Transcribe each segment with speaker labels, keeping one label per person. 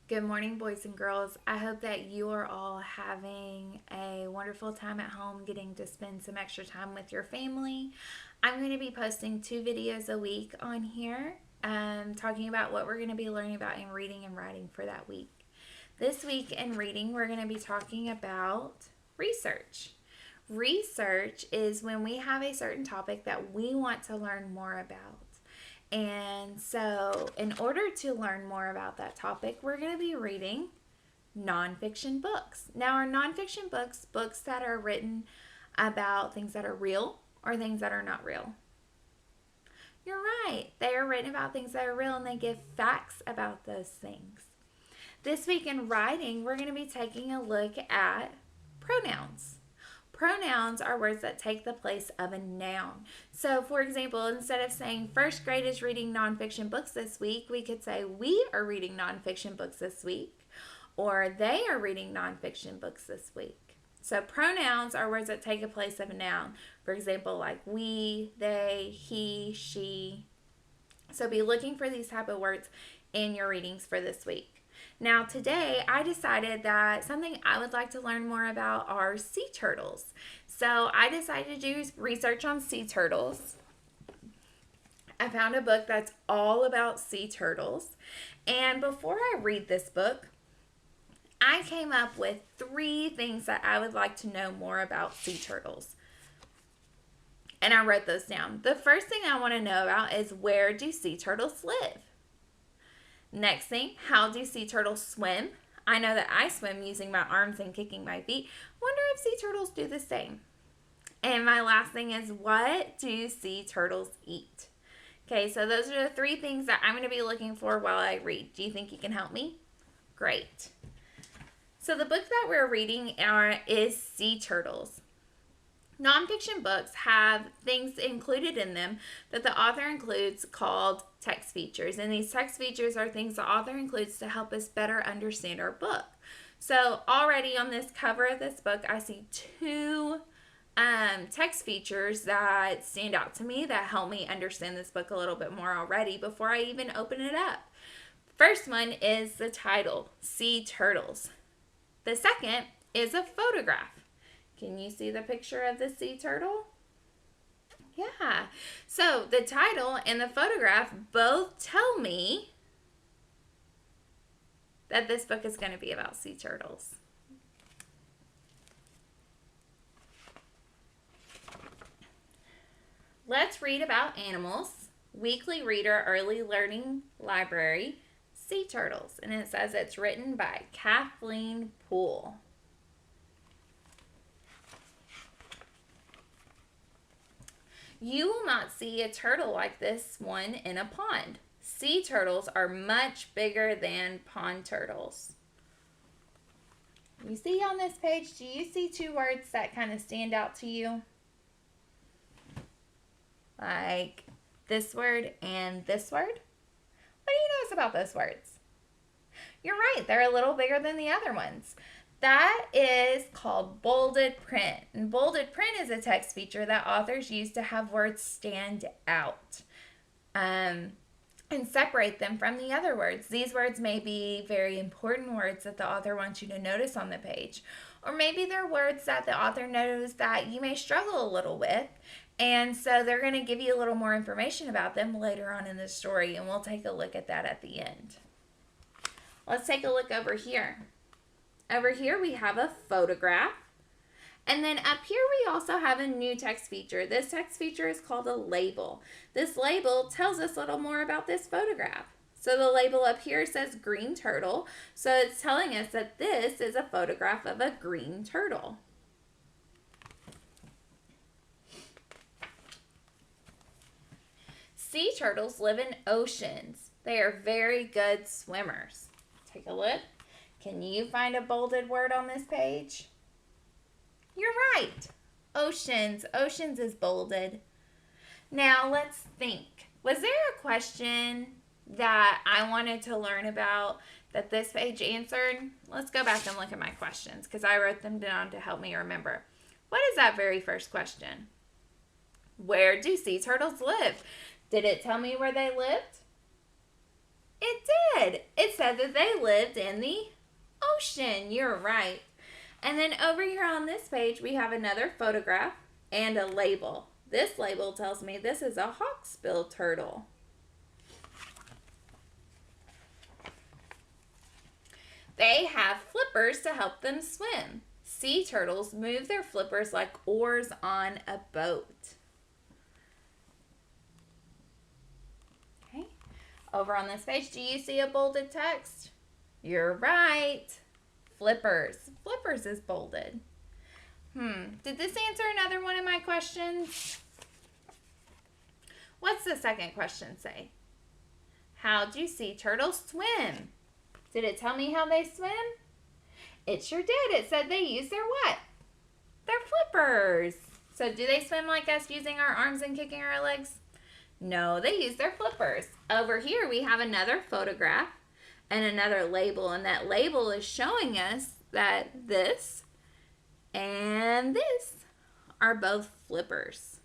Speaker 1: Good morning, boys and girls. I hope that you are all having a wonderful time at home, getting to spend some extra time with your family. I'm going to be posting 2 videos a week on here, talking about what we're going to be learning about in reading and writing for that week. This week in reading, we're going to be talking about research. Research is when we have a certain topic that we want to learn more about. And so, in order to learn more about that topic, we're going to be reading nonfiction books. Now, are nonfiction books books that are written about things that are real or things that are not real? You're right. They are written about things that are real and they give facts about those things. This week in writing, we're going to be taking a look at pronouns. Pronouns are words that take the place of a noun. So, for example, instead of saying first grade is reading nonfiction books this week, we could say we are reading nonfiction books this week, or they are reading nonfiction books this week. So, pronouns are words that take the place of a noun. For example, like we, they, he, she. So, be looking for these type of words in your readings for this week. Now, today I decided that something I would like to learn more about are sea turtles. So, I decided to do research on sea turtles. I found a book that's all about sea turtles. And before I read this book, I came up with 3 things that I would like to know more about sea turtles. And I wrote those down. The first thing I want to know about is, where do sea turtles live? Next thing, how do sea turtles swim? I know that I swim using my arms and kicking my feet. Wonder if sea turtles do the same. And my last thing is, what do sea turtles eat? Okay, so those are the 3 things that I'm going to be looking for while I read. Do you think you can help me? Great. So the book that we're reading is Sea Turtles. Nonfiction books have things included in them that the author includes called text features. And these text features are things the author includes to help us better understand our book. So already on this cover of this book, I see 2 text features that stand out to me that help me understand this book a little bit more already before I even open it up. First one is the title, Sea Turtles. The second is a photograph. Can you see the picture of the sea turtle? Yeah. So the title and the photograph both tell me that this book is going to be about sea turtles. Let's read about animals. Weekly Reader Early Learning Library, Sea Turtles. And it says it's written by Kathleen Poole. You will not see a turtle like this one in a pond. Sea turtles are much bigger than pond turtles. You see on this page, do you see 2 words that kind of stand out to you? Like this word and this word? What do you notice about those words? You're right, they're a little bigger than the other ones. That is called bolded print. And bolded print is a text feature that authors use to have words stand out and separate them from the other words. These words may be very important words that the author wants you to notice on the page. Or maybe they're words that the author knows that you may struggle a little with. And so they're going to give you a little more information about them later on in the story. And we'll take a look at that at the end. Let's take a look over here. Over here we have a photograph. And then up here we also have a new text feature. This text feature is called a label. This label tells us a little more about this photograph. So the label up here says green turtle. So it's telling us that this is a photograph of a green turtle. Sea turtles live in oceans. They are very good swimmers. Take a look. Can you find a bolded word on this page? You're right. Oceans. Oceans is bolded. Now let's think. Was there a question that I wanted to learn about that this page answered? Let's go back and look at my questions because I wrote them down to help me remember. What is that very first question? Where do sea turtles live? Did it tell me where they lived? It did. It said that they lived in the ocean. You're right. And then over here on this page, we have another photograph and a label. This label tells me this is a hawksbill turtle. They have flippers to help them swim. Sea turtles move their flippers like oars on a boat. Okay. Over on this page, do you see a bolded text? You're right. Flippers. Flippers is bolded. Did this answer another one of my questions? What's the second question say? How do sea turtles swim? Did it tell me how they swim? It sure did. It said they use their what? Their flippers. So do they swim like us using our arms and kicking our legs? No, they use their flippers. Over here we have another photograph and another label, and that label is showing us that this and this are both flippers.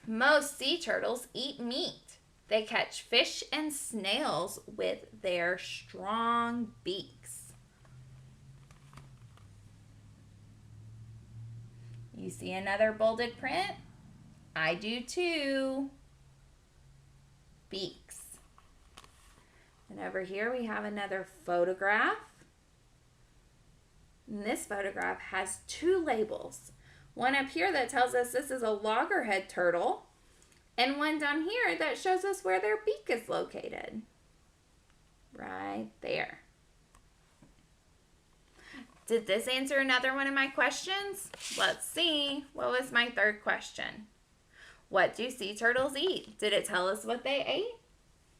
Speaker 1: Most sea turtles eat meat. They catch fish and snails with their strong beaks. You see another bolded print? I do too. Beaks. And over here we have another photograph. And this photograph has two labels. One up here that tells us this is a loggerhead turtle, and one down here that shows us where their beak is located. Right there. Did this answer another one of my questions? Let's see. What was my third question? What do sea turtles eat? Did it tell us what they ate?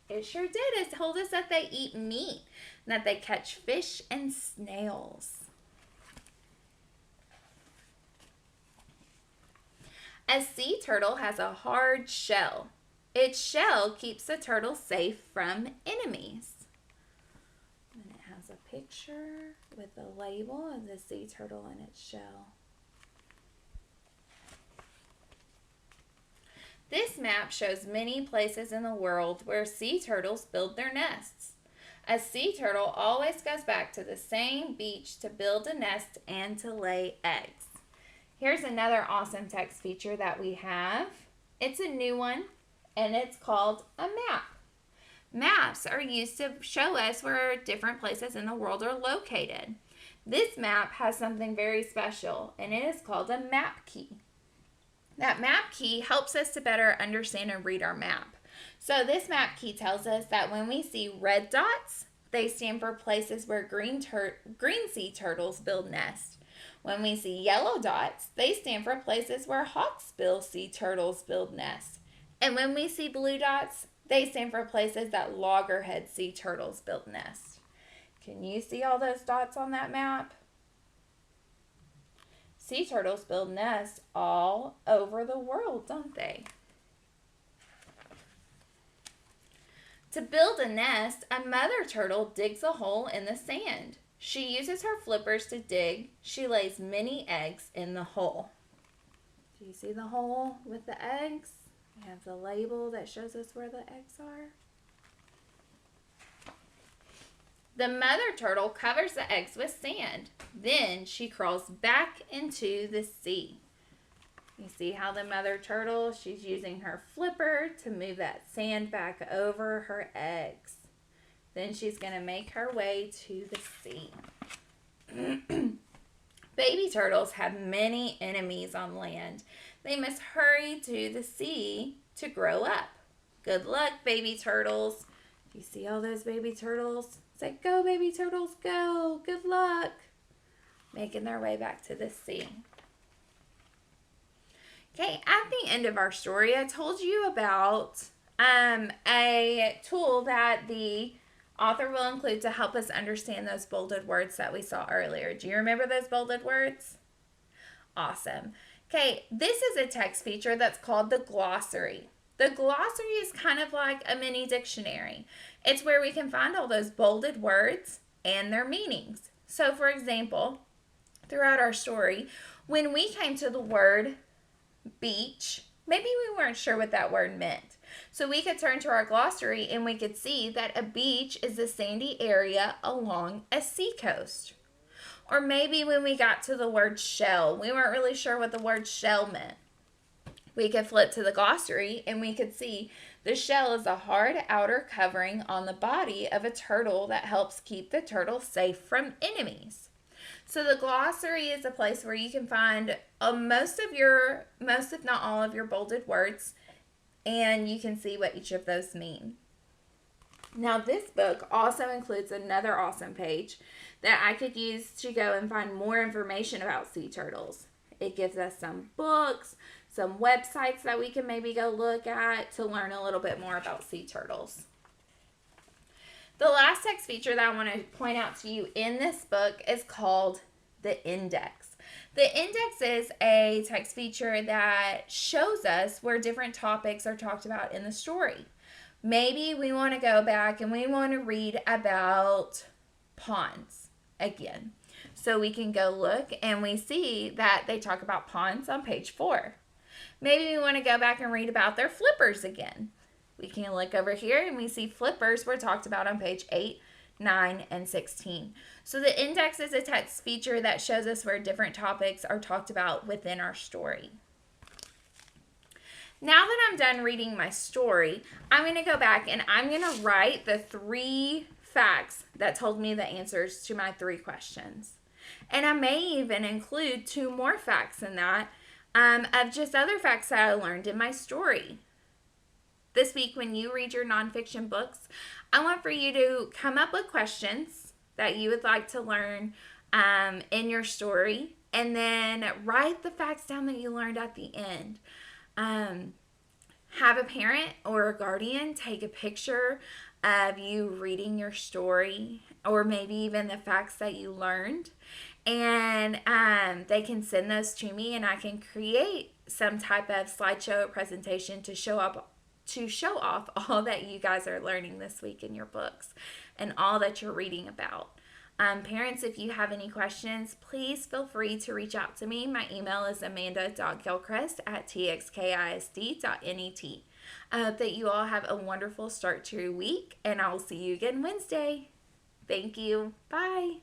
Speaker 1: It sure did. It told us that they eat meat and that they catch fish and snails. A sea turtle has a hard shell. Its shell keeps the turtle safe from enemies. And it has a picture with a label of the sea turtle and its shell. This map shows many places in the world where sea turtles build their nests. A sea turtle always goes back to the same beach to build a nest and to lay eggs. Here's another awesome text feature that we have. It's a new one, and it's called a map. Maps are used to show us where different places in the world are located. This map has something very special, and it is called a map key. That map key helps us to better understand and read our map. So this map key tells us that when we see red dots, they stand for places where green sea turtles build nests. When we see yellow dots, they stand for places where hawksbill sea turtles build nests. And when we see blue dots, they stand for places that loggerhead sea turtles build nests. Can you see all those dots on that map? Sea turtles build nests all over the world, don't they? To build a nest, a mother turtle digs a hole in the sand. She uses her flippers to dig. She lays many eggs in the hole. Do you see the hole with the eggs? We have the label that shows us where the eggs are. The mother turtle covers the eggs with sand. Then she crawls back into the sea. You see how the mother turtle, she's using her flipper to move that sand back over her eggs. Then she's going to make her way to the sea. Baby turtles have many enemies on land. They must hurry to the sea to grow up. Good luck, baby turtles. Do you see all those baby turtles? Say, go, baby turtles, go. Good luck. Making their way back to the sea. Okay, at the end of our story, I told you about a tool that the author will include to help us understand those bolded words that we saw earlier. Do you remember those bolded words? Awesome. Okay, this is a text feature that's called the glossary. The glossary is kind of like a mini dictionary. It's where we can find all those bolded words and their meanings. So, for example, throughout our story, when we came to the word beach, maybe we weren't sure what that word meant. So we could turn to our glossary and we could see that a beach is a sandy area along a seacoast. Or maybe when we got to the word shell, we weren't really sure what the word shell meant. We could flip to the glossary and we could see the shell is a hard outer covering on the body of a turtle that helps keep the turtle safe from enemies. So the glossary is a place where you can find most if not all of your bolded words, and you can see what each of those mean. Now this book also includes another awesome page that I could use to go and find more information about sea turtles. It gives us some books, some websites that we can maybe go look at to learn a little bit more about sea turtles. The last text feature that I want to point out to you in this book is called the index. The index is a text feature that shows us where different topics are talked about in the story. Maybe we want to go back and we want to read about ponds again. So we can go look and we see that they talk about ponds on page 4. Maybe we want to go back and read about their flippers again. We can look over here and we see flippers were talked about on page 8, 9, and 16. So the index is a text feature that shows us where different topics are talked about within our story. Now that I'm done reading my story, I'm going to go back and I'm going to write the 3 facts that told me the answers to my 3 questions. And I may even include 2 more facts in that of just other facts that I learned in my story. This week, when you read your nonfiction books, I want for you to come up with questions that you would like to learn in your story, and then write the facts down that you learned at the end. Have a parent or a guardian take a picture of you reading your story, or maybe even the facts that you learned, and they can send those to me, and I can create some type of slideshow or presentation to show off all that you guys are learning this week in your books and all that you're reading about. Parents, if you have any questions, please feel free to reach out to me. My email is amanda.gilchrist@txkisd.net. I hope that you all have a wonderful start to your week, and I will see you again Wednesday. Thank you. Bye.